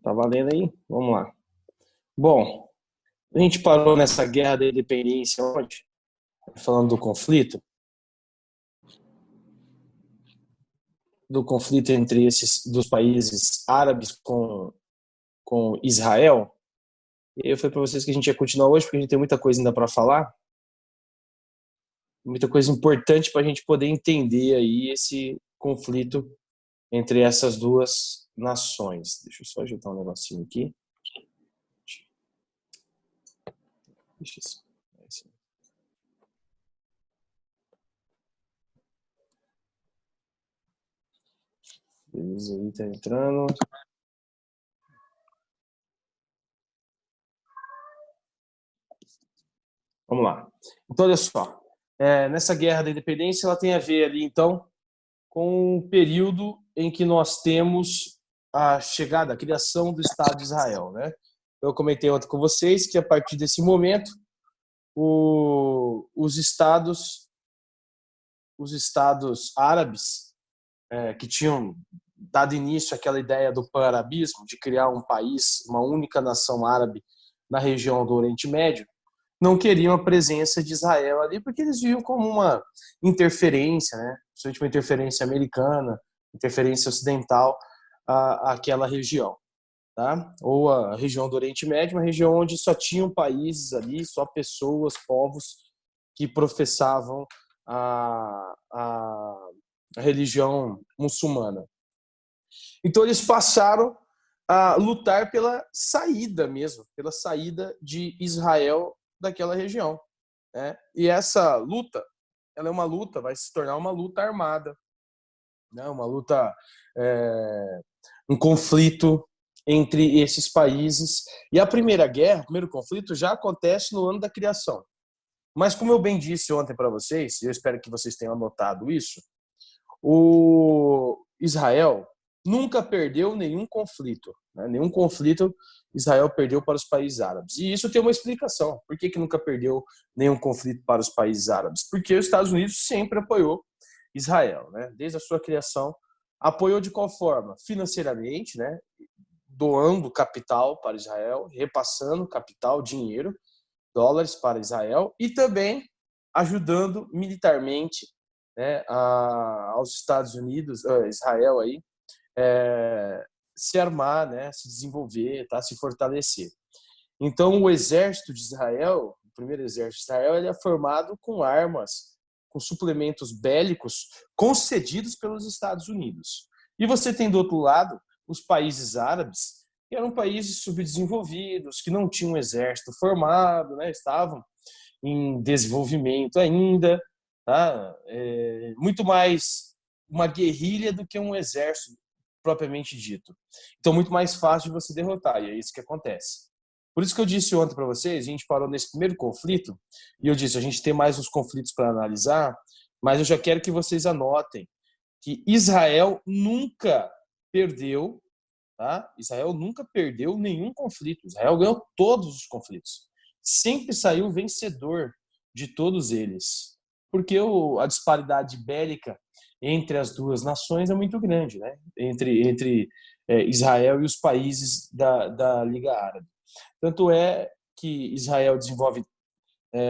Tá valendo aí? Vamos lá. Bom, a gente parou nessa guerra da independência onde? Falando do conflito entre esses dos países árabes com Israel. E eu falei para vocês que a gente ia continuar hoje porque a gente tem muita coisa ainda para falar, muita coisa importante para a gente poder entender aí esse conflito entre essas duas nações. Deixa eu só ajeitar um negocinho aqui. Deixa eu... Beleza, aí tá entrando. Vamos lá. Então, olha só. Nessa guerra da independência, ela tem a ver ali, então, com o período em que nós temos a chegada, a criação do Estado de Israel, né? Eu comentei ontem com vocês que a partir desse momento os estados árabes que tinham dado início àquela ideia do pan-arabismo, de criar um país, uma única nação árabe na região do Oriente Médio, não queriam a presença de Israel ali, porque eles viam como uma interferência, né? Principalmente uma interferência americana, interferência ocidental àquela região, tá? Ou a região do Oriente Médio, uma região onde só tinham países ali, só pessoas, povos que professavam a religião muçulmana. Então eles passaram a lutar pela saída mesmo, pela saída de Israel daquela região, né? E essa luta, ela é uma luta, vai se tornar uma luta armada, né? Uma luta, um conflito entre esses países. E a primeira guerra, o primeiro conflito, já acontece no ano da criação. Mas como eu bem disse ontem para vocês, e eu espero que vocês tenham anotado isso, o Israel nunca perdeu nenhum conflito, né? Nenhum conflito Israel perdeu para os países árabes. E isso tem uma explicação. Por que nunca perdeu nenhum conflito para os países árabes? Porque os Estados Unidos sempre apoiou Israel, né? Desde a sua criação. Apoiou de qual forma? Financeiramente, né? Doando capital para Israel, repassando capital, dinheiro, dólares para Israel e também ajudando militarmente, né, aos Estados Unidos, Israel aí, se armar, né, se desenvolver, tá, se fortalecer. Então, o exército de Israel, o primeiro exército de Israel, ele é formado com armas, com suplementos bélicos concedidos pelos Estados Unidos. E você tem do outro lado os países árabes, que eram países subdesenvolvidos, que não tinham um exército formado, né, estavam em desenvolvimento ainda, tá? Muito mais uma guerrilha do que um exército propriamente dito. Então, muito mais fácil de você derrotar, e é isso que acontece. Por isso que eu disse ontem para vocês, a gente parou nesse primeiro conflito, e eu disse, a gente tem mais uns conflitos para analisar, mas eu já quero que vocês anotem que Israel nunca perdeu, tá? Israel nunca perdeu nenhum conflito. Israel ganhou todos os conflitos. Sempre saiu vencedor de todos eles. Porque a disparidade bélica entre as duas nações é muito grande, né? Entre Israel e os países da Liga Árabe. Tanto é que Israel desenvolve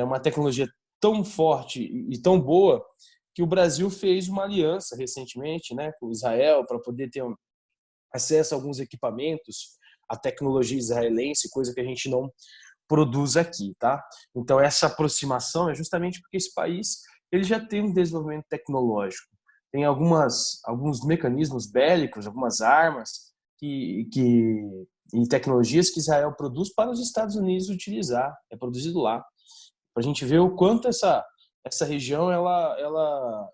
uma tecnologia tão forte e tão boa que o Brasil fez uma aliança recentemente, né, com Israel para poder ter acesso a alguns equipamentos, a tecnologia israelense, coisa que a gente não produz aqui, tá? Então essa aproximação é justamente porque esse país ele já tem um desenvolvimento tecnológico, tem alguns mecanismos bélicos, algumas armas e tecnologias que Israel produz para os Estados Unidos utilizar, é produzido lá, para a gente ver o quanto essa região ela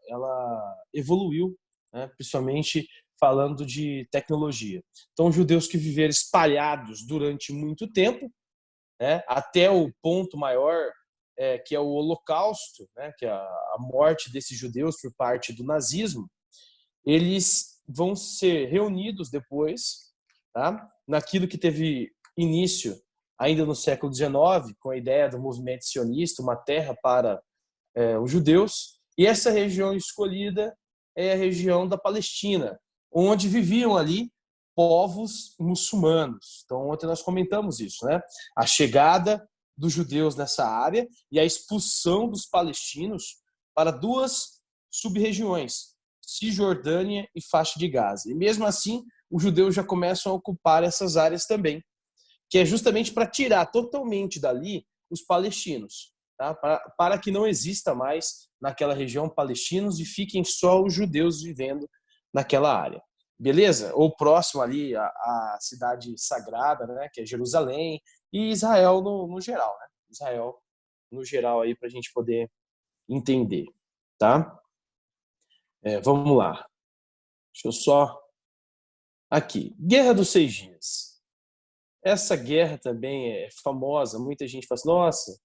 evoluiu, né? Principalmente falando de tecnologia. Então, judeus que viveram espalhados durante muito tempo, né, até o ponto maior, que é o Holocausto, né, que é a morte desses judeus por parte do nazismo, eles vão ser reunidos depois, tá, naquilo que teve início ainda no século XIX, com a ideia do movimento sionista, uma terra para os judeus, e essa região escolhida é a região da Palestina, onde viviam ali povos muçulmanos. Então, ontem nós comentamos isso, né? A chegada dos judeus nessa área e a expulsão dos palestinos para duas sub-regiões, Cisjordânia e faixa de Gaza. E mesmo assim, os judeus já começam a ocupar essas áreas também, que é justamente para tirar totalmente dali os palestinos, tá? Para que não exista mais naquela região palestinos e fiquem só os judeus vivendo naquela área. Beleza? Ou próximo ali à cidade sagrada, né, que é Jerusalém, e Israel no geral, né? Israel no geral aí para a gente poder entender, tá? Vamos lá. Deixa eu só aqui. Guerra dos 6 Dias. Essa guerra também é famosa. Muita gente fala assim, nossa,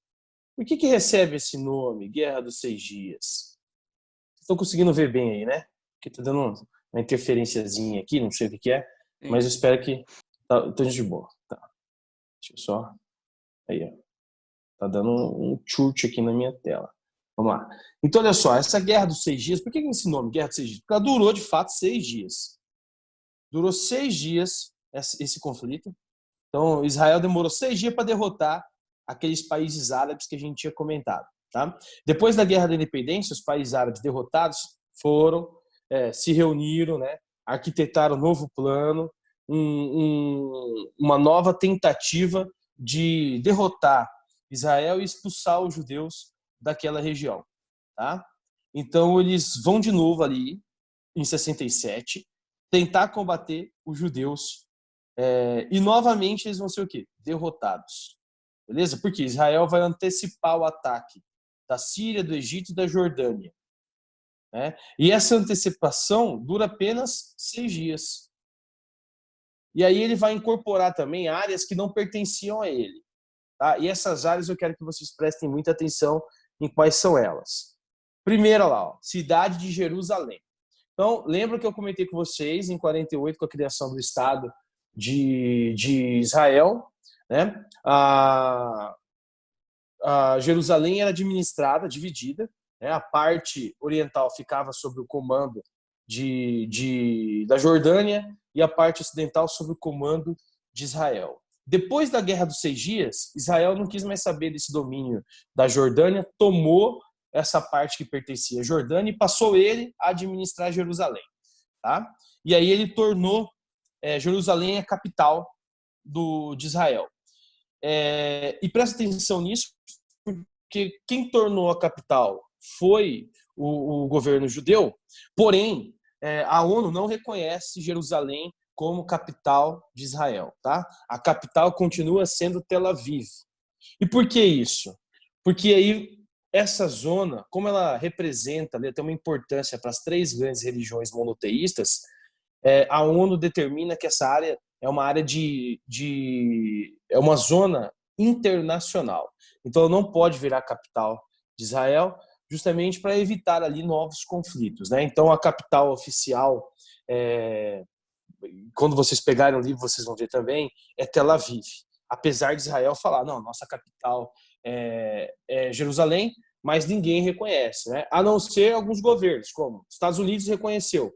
por que recebe esse nome, Guerra dos 6 Dias? Estou conseguindo ver bem aí, né? Porque tá dando uma interferenciazinha aqui, não sei o que é, mas eu espero que tô de boa. Tá. Deixa eu só. Aí, ó. Tá dando um chute aqui na minha tela. Vamos lá. Então, olha só, essa Guerra dos 6 Dias, por que esse nome, Guerra dos 6 Dias? Porque ela durou, de fato, 6 dias. Durou 6 dias esse conflito. Então, Israel demorou 6 dias para derrotar aqueles países árabes que a gente tinha comentado. Tá? Depois da Guerra da Independência, os países árabes derrotados foram, se reuniram, né, arquitetaram um novo plano, uma nova tentativa de derrotar Israel e expulsar os judeus daquela região. Tá? Então, eles vão de novo ali, em 67, tentar combater os judeus. E novamente eles vão ser o quê? Derrotados. Beleza? Porque Israel vai antecipar o ataque da Síria, do Egito e da Jordânia. Né? E essa antecipação dura apenas 6 dias. E aí ele vai incorporar também áreas que não pertenciam a ele. Tá? E essas áreas eu quero que vocês prestem muita atenção em quais são elas. Primeira lá, ó, cidade de Jerusalém. Então, lembra que eu comentei com vocês em 48, com a criação do Estado de Israel, né? A Jerusalém era administrada, dividida, né? A parte oriental ficava sob o comando da Jordânia e a parte ocidental sob o comando de Israel. Depois da Guerra dos 6 Dias, Israel não quis mais saber desse domínio da Jordânia, tomou essa parte que pertencia à Jordânia e passou ele a administrar Jerusalém. Tá? E aí ele tornou Jerusalém a capital de Israel. E presta atenção nisso, porque quem tornou a capital foi o governo judeu, porém, a ONU não reconhece Jerusalém como capital de Israel. Tá? A capital continua sendo Tel Aviv. E por que isso? Porque aí essa zona, como ela representa, tem uma importância para as 3 grandes religiões monoteístas, a ONU determina que essa área é uma área é uma zona internacional. Então, ela não pode virar capital de Israel, justamente para evitar ali novos conflitos. Né? Então, a capital oficial, quando vocês pegarem o livro, vocês vão ver também, é Tel Aviv. Apesar de Israel falar, não, nossa capital é Jerusalém, mas ninguém reconhece, né? A não ser alguns governos, como os Estados Unidos reconheceu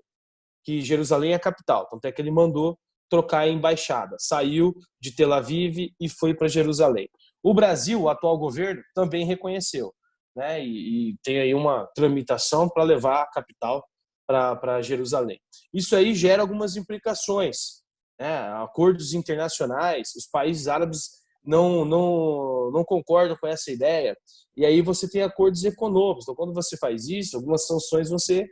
que Jerusalém é a capital, tanto é que ele mandou trocar a embaixada, saiu de Tel Aviv e foi para Jerusalém. O Brasil, o atual governo, também reconheceu, né? E tem aí uma tramitação para levar a capital para Jerusalém. Isso aí gera algumas implicações, né? Acordos internacionais, os países árabes não concordam com essa ideia, e aí você tem acordos econômicos. Então, quando você faz isso, algumas sanções vão ser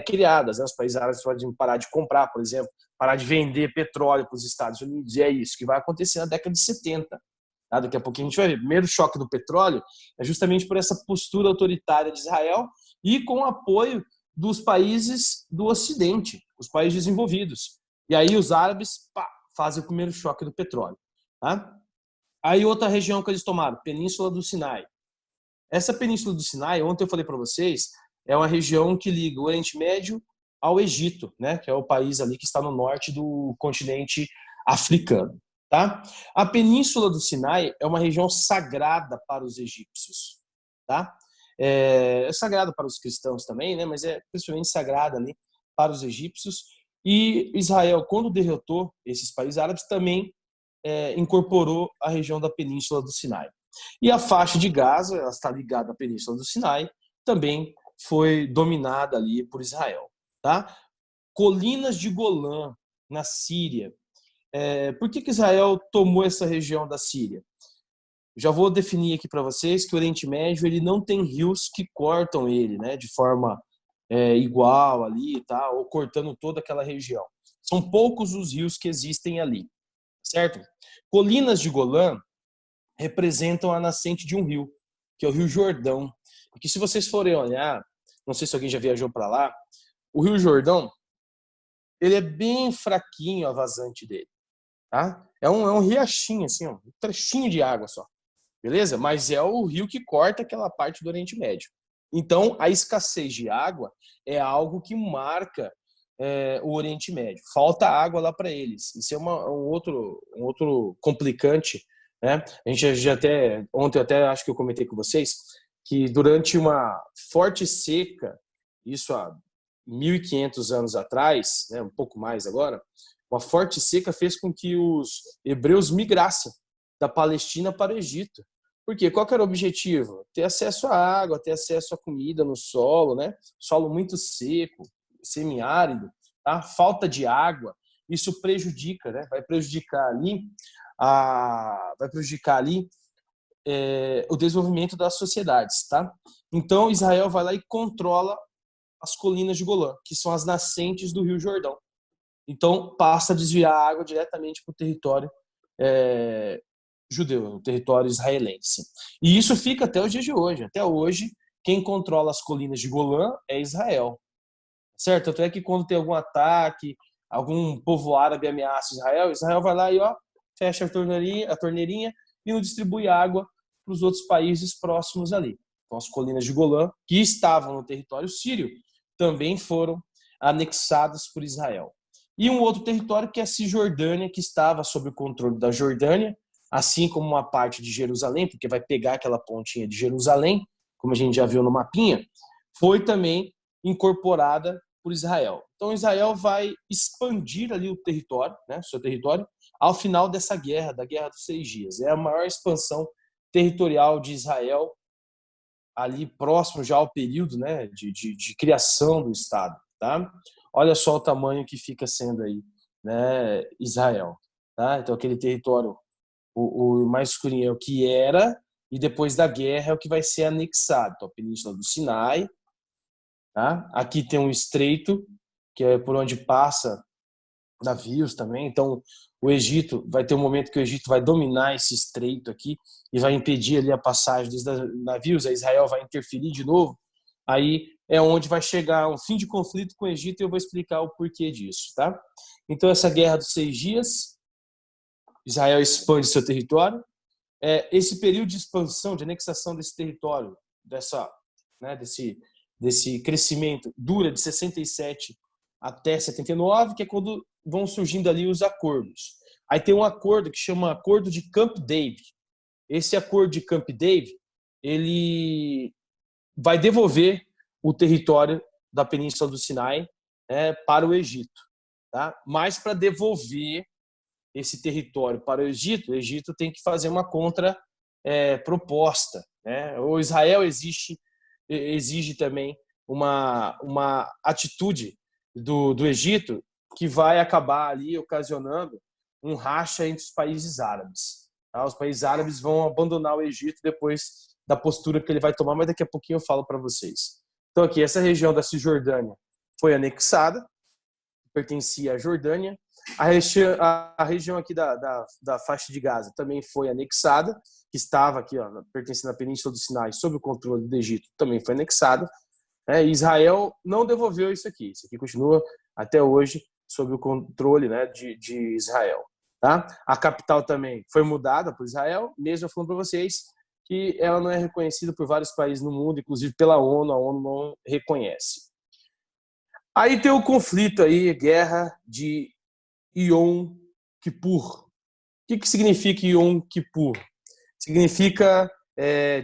criadas. Né? Os países árabes podem parar de comprar, por exemplo, parar de vender petróleo para os Estados Unidos, e é isso que vai acontecer na década de 70. Tá? Daqui a pouquinho a gente vai ver. O primeiro choque do petróleo é justamente por essa postura autoritária de Israel e com o apoio dos países do Ocidente, os países desenvolvidos. E aí os árabes fazem o primeiro choque do petróleo. Tá? Aí outra região que eles tomaram, Península do Sinai. Essa Península do Sinai, ontem eu falei para vocês, é uma região que liga o Oriente Médio ao Egito, né, que é o país ali que está no norte do continente africano. Tá? A Península do Sinai é uma região sagrada para os egípcios. Tá? É sagrada para os cristãos também, né, mas é principalmente sagrada ali para os egípcios. E Israel, quando derrotou esses países árabes, também incorporou a região da Península do Sinai. E a faixa de Gaza, ela está ligada à Península do Sinai, também foi dominada ali por Israel. Tá? Colinas de Golã, na Síria. Por que Israel tomou essa região da Síria? Já vou definir aqui para vocês que o Oriente Médio ele não tem rios que cortam ele, né, de forma igual ali, tá, ou cortando toda aquela região. São poucos os rios que existem ali, certo? Colinas de Golã representam a nascente de um rio, que é o Rio Jordão. E que se vocês forem olhar, não sei se alguém já viajou para lá, o Rio Jordão, ele é bem fraquinho a vazante dele, tá? É um riachinho assim, um trechinho de água só. Beleza? Mas é o rio que corta aquela parte do Oriente Médio. Então, a escassez de água é algo que marca o Oriente Médio. Falta água lá para eles. Isso é um outro complicante. Né? A gente já até, ontem até acho que eu comentei com vocês, que durante uma forte seca, isso há 1.500 anos atrás, né, um pouco mais agora, uma forte seca fez com que os hebreus migrassem da Palestina para o Egito. Por quê? Qual que era o objetivo? Ter acesso à água, ter acesso à comida no solo, né? Solo muito seco, semiárido, tá? Falta de água, isso prejudica, né? Vai prejudicar ali o desenvolvimento das sociedades, tá? Então Israel vai lá e controla as colinas de Golã, que são as nascentes do Rio Jordão. Então passa a desviar a água diretamente para o território judeu, o território israelense. E isso fica até os dias de hoje. Até hoje, quem controla as colinas de Golã é Israel. Certo? Tanto é que quando tem algum ataque, algum povo árabe ameaça Israel, Israel vai lá e fecha a torneirinha e não distribui água para os outros países próximos ali. Então, as colinas de Golã, que estavam no território sírio, também foram anexadas por Israel. E um outro território que é a Cisjordânia, que estava sob o controle da Jordânia, assim como uma parte de Jerusalém, porque vai pegar aquela pontinha de Jerusalém, como a gente já viu no mapinha, foi também incorporada por Israel. Então Israel vai expandir ali o território, né, seu território, ao final dessa guerra, da Guerra dos 6 Dias. É a maior expansão territorial de Israel ali próximo já ao período, né, de criação do Estado, tá? Olha só o tamanho que fica sendo aí, né, Israel, tá? Então aquele território o mais escurinho é o que era, e depois da guerra é o que vai ser anexado. Então, a Península do Sinai, tá? Aqui tem um estreito, que é por onde passa navios também. Então, o Egito, vai ter um momento que o Egito vai dominar esse estreito aqui e vai impedir ali a passagem dos navios, a Israel vai interferir de novo. Aí é onde vai chegar um fim de conflito com o Egito e eu vou explicar o porquê disso, tá? Então, essa guerra dos 6 dias, Israel expande seu território. Esse período de expansão, de anexação desse território, desse crescimento, dura de 67 até 79, que é quando vão surgindo ali os acordos. Aí tem um acordo que chama Acordo de Camp David. Esse acordo de Camp David, ele vai devolver o território da Península do Sinai para o Egito. Tá? Mas para devolver esse território para o Egito tem que fazer uma contraproposta. Né? O Israel exige também uma atitude do Egito que vai acabar ali ocasionando um racha entre os países árabes. Tá? Os países árabes vão abandonar o Egito depois da postura que ele vai tomar, mas daqui a pouquinho eu falo para vocês. Então aqui, essa região da Cisjordânia foi anexada, pertencia à Jordânia. A região aqui da faixa de Gaza também foi anexada, que estava aqui, pertencendo à Península do Sinai, sob o controle do Egito, também foi anexada. Israel não devolveu isso aqui. Isso aqui continua até hoje sob o controle, né, de Israel. Tá? A capital também foi mudada por Israel, mesmo eu falando para vocês que ela não é reconhecida por vários países no mundo, inclusive pela ONU, a ONU não reconhece. Aí tem o conflito aí, guerra de Yom Kippur. O que significa Yom Kippur? Significa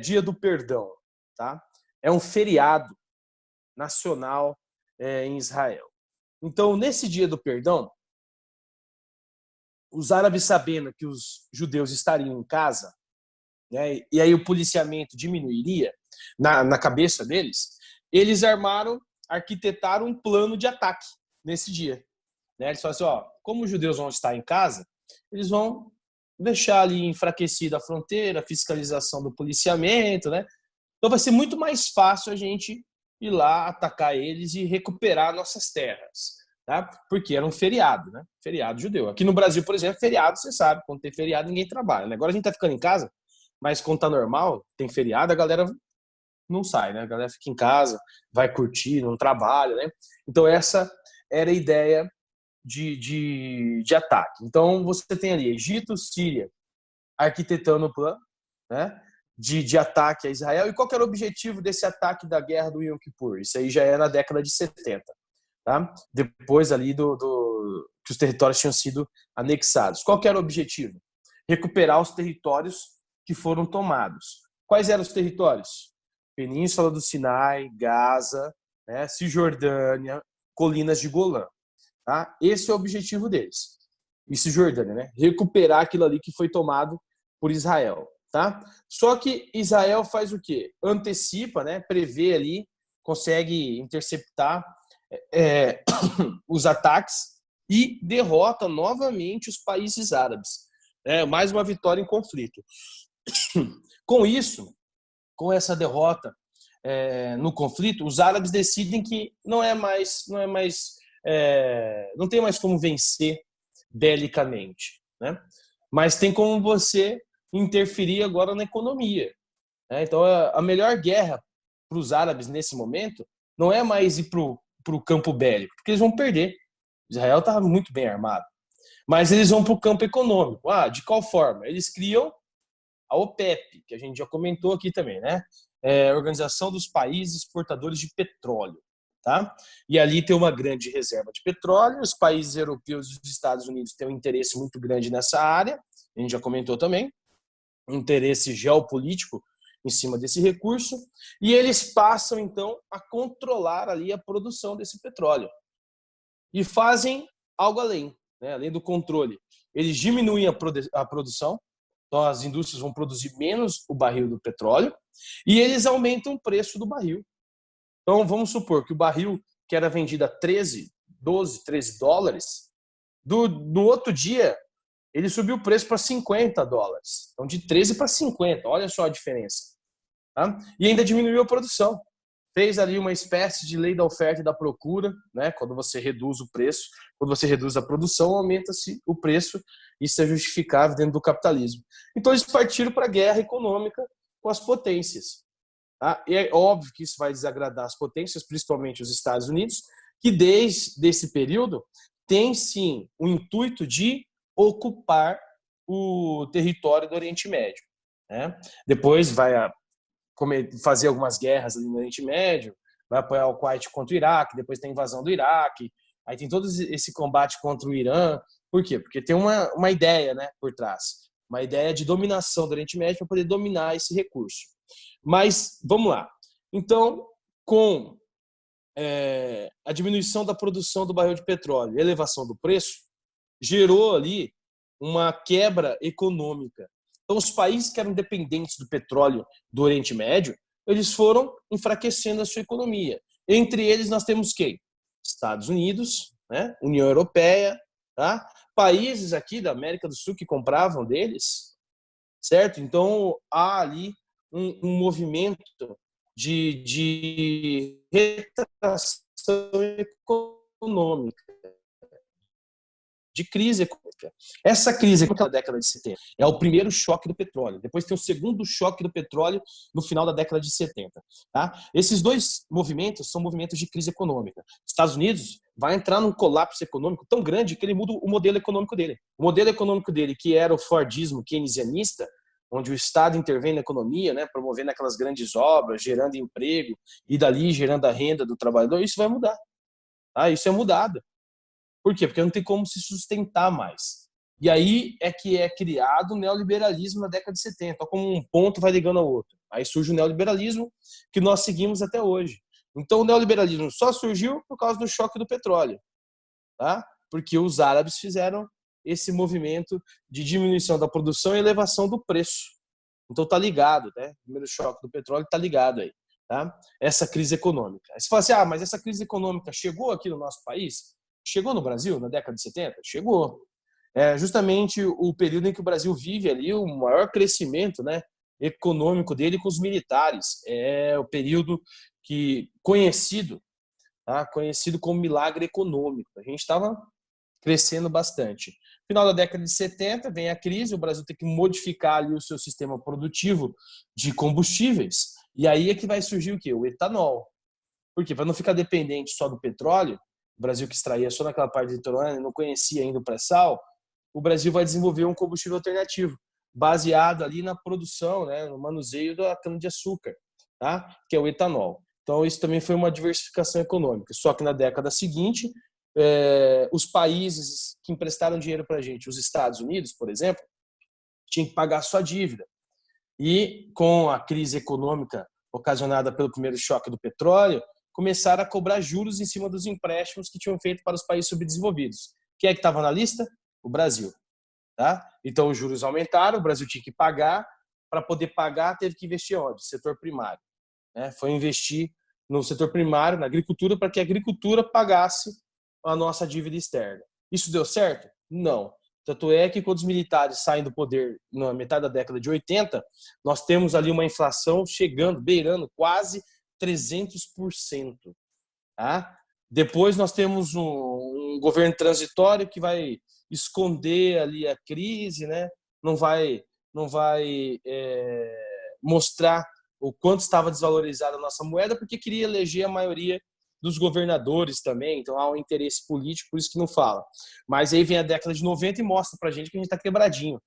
Dia do Perdão. Tá? É um feriado nacional em Israel. Então, nesse dia do perdão, os árabes, sabendo que os judeus estariam em casa, né, e aí o policiamento diminuiria na cabeça deles, eles arquitetaram um plano de ataque nesse dia. Né? Eles falaram assim, ó, como os judeus vão estar em casa, eles vão deixar ali enfraquecida a fronteira, a fiscalização do policiamento, né? Então vai ser muito mais fácil a gente ir lá atacar eles e recuperar nossas terras, tá? Porque era um feriado, né? Feriado judeu. Aqui no Brasil, por exemplo, feriado, você sabe, quando tem feriado ninguém trabalha, né? Agora a gente tá ficando em casa, mas quando tá normal, tem feriado, a galera não sai, né? A galera fica em casa, vai curtir, não trabalha, né? Então essa era a ideia de ataque. Então você tem ali Egito, Síria, arquitetando o plano, né? De ataque a Israel. E qual que era o objetivo desse ataque da guerra do Yom Kippur? Isso aí já é na década de 70, tá? Depois ali que os territórios tinham sido anexados. Qual que era o objetivo? Recuperar os territórios que foram tomados. Quais eram os territórios? Península do Sinai, Gaza, né? Cisjordânia, colinas de Golã. Tá? Esse é o objetivo deles. E Cisjordânia, né? Recuperar aquilo ali que foi tomado por Israel. Tá? Só que Israel faz o quê? Antecipa, né? Prevê ali, consegue interceptar os ataques e derrota novamente os países árabes. Mais uma vitória em conflito. Com isso, com essa derrota no conflito, os árabes decidem que não tem mais como vencer belicamente, né? Mas tem como você interferir agora na economia, né? Então a melhor guerra para os árabes nesse momento não é mais ir para o campo bélico, porque eles vão perder. Israel estava muito bem armado, mas eles vão para o campo econômico. De qual forma? Eles criam a OPEP, que a gente já comentou aqui também, né? Organização dos Países Exportadores de Petróleo. Tá? E ali tem uma grande reserva de petróleo, os países europeus e os Estados Unidos têm um interesse muito grande nessa área, a gente já comentou também, um interesse geopolítico em cima desse recurso, e eles passam, então, a controlar ali a produção desse petróleo. E fazem algo além, né? Além do controle. Eles diminuem a produção, então as indústrias vão produzir menos o barril do petróleo, e eles aumentam o preço do barril. Então, vamos supor que o barril que era vendido a 12, 13 dólares, no outro dia, ele subiu o preço para 50 dólares. Então, de 13 para 50, olha só a diferença. Tá? E ainda diminuiu a produção. Fez ali uma espécie de lei da oferta e da procura, né? Quando você reduz o preço, quando você reduz a produção, aumenta-se o preço. Isso é justificável dentro do capitalismo. Então, eles partiram para a guerra econômica com as potências. Tá? E é óbvio que isso vai desagradar as potências, principalmente os Estados Unidos, que desde esse período tem sim o intuito de ocupar o território do Oriente Médio. Né? Depois vai fazer algumas guerras ali no Oriente Médio, vai apoiar o Kuwait contra o Iraque, depois tem a invasão do Iraque, aí tem todo esse combate contra o Irã. Por quê? Porque tem uma ideia, né, por trás, uma ideia de dominação do Oriente Médio para poder dominar esse recurso. Mas, vamos lá. Então, com a diminuição da produção do barril de petróleo e a elevação do preço, gerou ali uma quebra econômica. Então, os países que eram dependentes do petróleo do Oriente Médio, eles foram enfraquecendo a sua economia. Entre eles, nós temos quem? Estados Unidos, né? União Europeia, tá? Países aqui da América do Sul que compravam deles, certo? Então, há ali um movimento de retração econômica, de crise econômica. Essa crise econômica da década de 70 é o primeiro choque do petróleo. Depois tem o segundo choque do petróleo no final da década de 70. Tá? Esses dois movimentos são movimentos de crise econômica. Os Estados Unidos vai entrar num colapso econômico tão grande que ele muda o modelo econômico dele. O modelo econômico dele, que era o fordismo keynesianista, onde o Estado intervém na economia, né, promovendo aquelas grandes obras, gerando emprego e dali gerando a renda do trabalhador, isso vai mudar. Tá? Isso é mudado. Por quê? Porque não tem como se sustentar mais. E aí é que é criado o neoliberalismo na década de 70, como um ponto vai ligando ao outro. Aí surge o neoliberalismo que nós seguimos até hoje. Então o neoliberalismo só surgiu por causa do choque do petróleo. tá? Porque os árabes fizeram esse movimento de diminuição da produção e elevação do preço. Então tá ligado, né? O primeiro choque do petróleo tá ligado aí, tá? Essa crise econômica. Aí você fala assim, mas essa crise econômica chegou aqui no nosso país? Chegou no Brasil na década de 70? Chegou. É justamente o período em que o Brasil vive ali o maior crescimento, né, econômico dele com os militares. É o período que conhecido, tá? Conhecido como milagre econômico. A gente estava crescendo bastante. No final da década de 70 vem a crise, o Brasil tem que modificar ali o seu sistema produtivo de combustíveis. E aí é que vai surgir o quê? O etanol. Por quê? Para não ficar dependente só do petróleo, o Brasil que extraía só naquela parte litorânea, não conhecia ainda o pré-sal, o Brasil vai desenvolver um combustível alternativo, baseado ali na produção, né, no manuseio da cana-de-açúcar, tá? Que é o etanol. Então, isso também foi uma diversificação econômica. Só que na década seguinte, os países que emprestaram dinheiro para a gente, os Estados Unidos, por exemplo, tinham que pagar sua dívida. E com a crise econômica ocasionada pelo primeiro choque do petróleo, começaram a cobrar juros em cima dos empréstimos que tinham feito para os países subdesenvolvidos. Quem é que estava na lista? O Brasil. Tá? Então, os juros aumentaram, o Brasil tinha que pagar. Para poder pagar, teve que investir onde? Setor primário. Né? Foi investir no setor primário, na agricultura, para que a agricultura pagasse a nossa dívida externa. Isso deu certo? Não. Tanto é que quando os militares saem do poder na metade da década de 80, nós temos ali uma inflação chegando, beirando quase 300%. Tá? Depois nós temos um governo transitório que vai esconder ali a crise, né? Não vai mostrar o quanto estava desvalorizada a nossa moeda, porque queria eleger a maioria dos governadores também, então há um interesse político, por isso que não fala. Mas aí vem a década de 90 e mostra pra gente que a gente está quebradinho.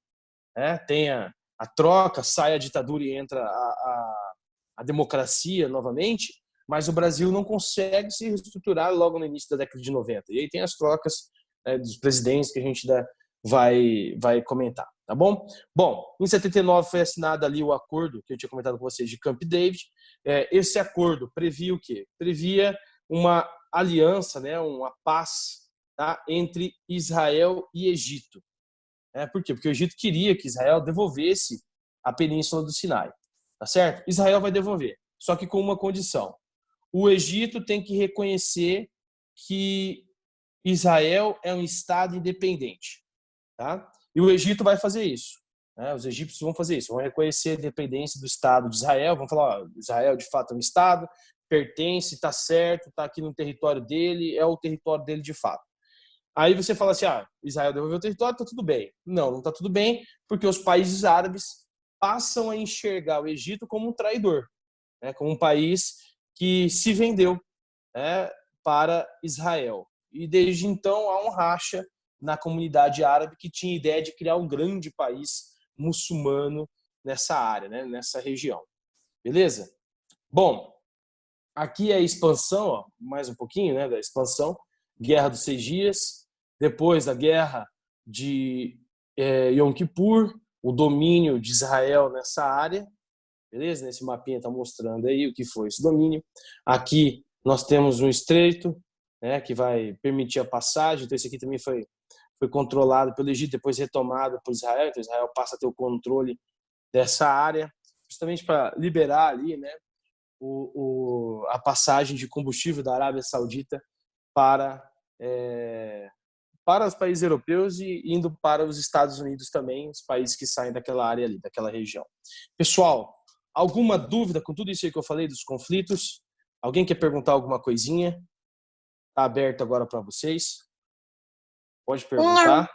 Né? Tem a troca, sai a ditadura e entra a democracia novamente, mas o Brasil não consegue se reestruturar logo no início da década de 90. E aí tem as trocas dos presidentes que a gente vai comentar, tá bom? Bom, em 79 foi assinado ali o acordo que eu tinha comentado com vocês de Camp David. Esse acordo previa o quê? Previa uma aliança, né, uma paz, tá, entre Israel e Egito. Por quê? Porque o Egito queria que Israel devolvesse a península do Sinai. Tá certo? Israel vai devolver, só que com uma condição. O Egito tem que reconhecer que Israel é um Estado independente. Tá? E o Egito vai fazer isso. Né? Os egípcios vão fazer isso, vão reconhecer a independência do Estado de Israel, vão falar, Israel de fato é um Estado, pertence, está certo, está aqui no território dele, é o território dele de fato. Aí você fala assim, Israel devolveu o território, está tudo bem. Não está tudo bem, porque os países árabes passam a enxergar o Egito como um traidor, né? Como um país que se vendeu, né, para Israel. E desde então há um racha na comunidade árabe que tinha ideia de criar um grande país muçulmano nessa área, né, nessa região. Beleza? Bom, aqui é a expansão, ó, mais um pouquinho, né, da expansão, Guerra dos 6 Dias, depois da Guerra de Yom Kippur, o domínio de Israel nessa área, beleza? Nesse mapinha está mostrando aí o que foi esse domínio. Aqui nós temos um estreito, né, que vai permitir a passagem, então esse aqui também foi controlado pelo Egito, depois retomado por Israel, então Israel passa a ter o controle dessa área, justamente para liberar ali, né, a passagem de combustível da Arábia Saudita para os países europeus e indo para os Estados Unidos também, os países que saem daquela área ali, daquela região. Pessoal, alguma dúvida com tudo isso aí que eu falei dos conflitos? Alguém quer perguntar alguma coisinha? Está aberto agora para vocês. Pode perguntar.